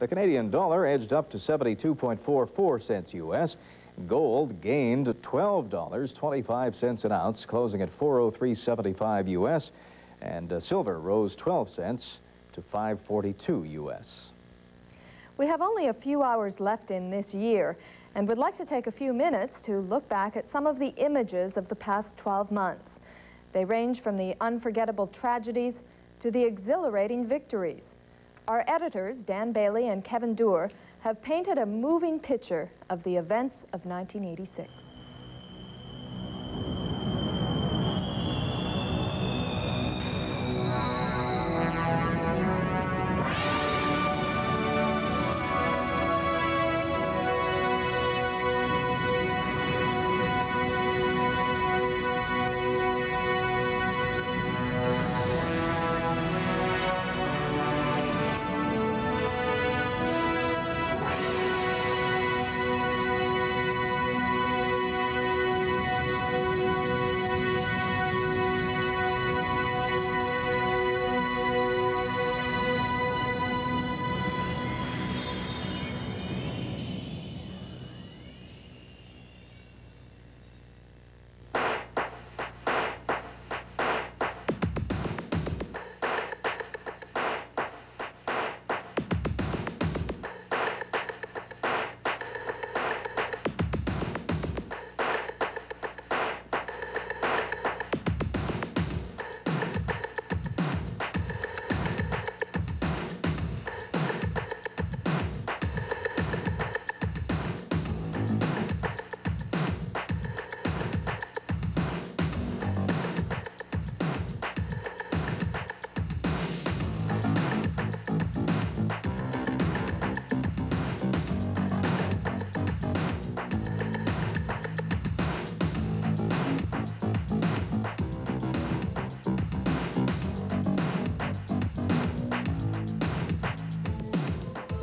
The Canadian dollar edged up to 72.44 cents U.S. Gold gained $12.25 an ounce, closing at 403.75 U.S. And silver rose 12 cents to 542 U.S. We have only a few hours left in this year and would like to take a few minutes to look back at some of the images of the past 12 months. They range from the unforgettable tragedies to the exhilarating victories. Our editors, Dan Bailey and Kevin Doerr, have painted a moving picture of the events of 1986.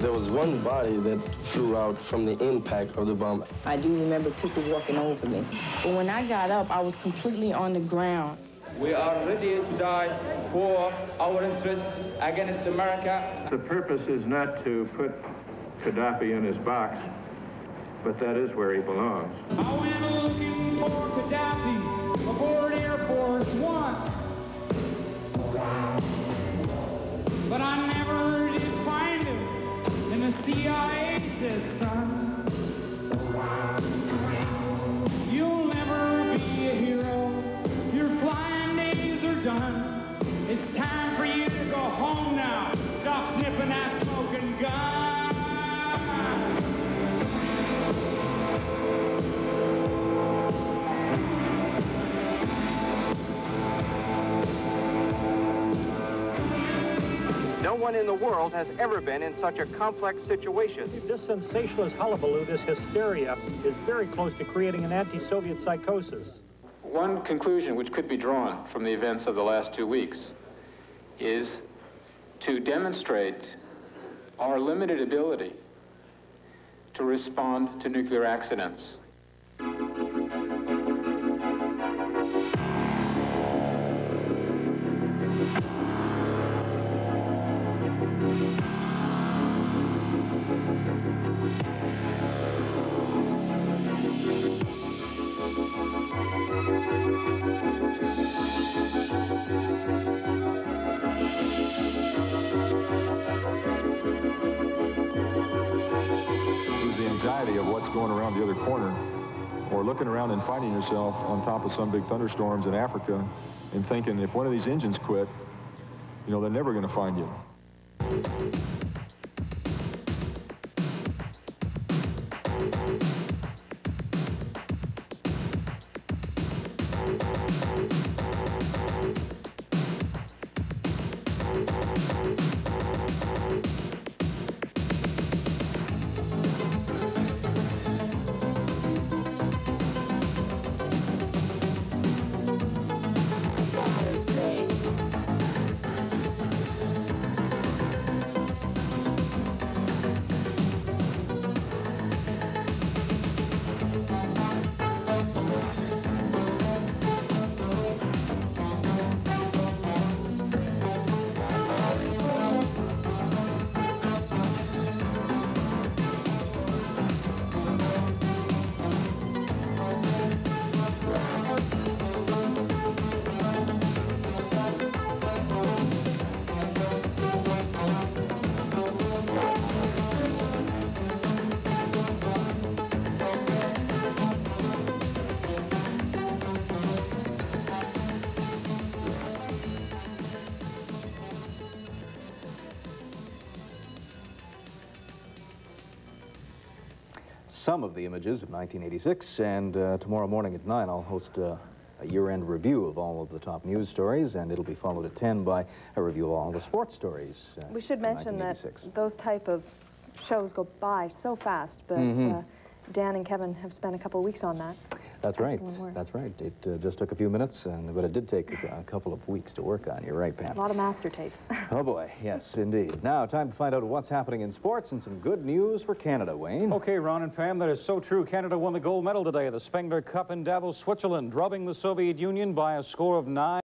There was one body that flew out from the impact of the bomb. I do remember people walking over me. But when I got up, I was completely on the ground. We are ready to die for our interest against America. The purpose is not to put Gaddafi in his box, but that is where he belongs. I went looking for Gaddafi aboard Air Force One, but I never did find him. And the CIA said, son, you'll never be a hero. Your flying days are done. It's time for you to go home now. Stop sniffing that smoking gun. No one in the world has ever been in such a complex situation. This sensationalist hullabaloo, this hysteria, is very close to creating an anti-Soviet psychosis. One conclusion which could be drawn from the events of the last 2 weeks is to demonstrate our limited ability to respond to nuclear accidents. The anxiety of what's going around the other corner, or looking around and finding yourself on top of some big thunderstorms in Africa and thinking, if one of these engines quit, you know, they're never going to find you. some of the images of 1986, and tomorrow morning at 9 I'll host a year-end review of all of the top news stories, and it'll be followed at 10 by a review of all the sports stories. We should mention that those type of shows go by so fast, but Dan and Kevin have spent a couple of weeks on that. That's right. That's right. It just took a few minutes, but it did take a couple of weeks to work on. You're right, Pam. A lot of master tapes. Oh, boy. Yes, indeed. Now, time to find out what's happening in sports and some good news for Canada, Wayne. Okay, Ron and Pam, that is so true. Canada won the gold medal today, the Spengler Cup in Davos, Switzerland, drubbing the Soviet Union by a score of 9.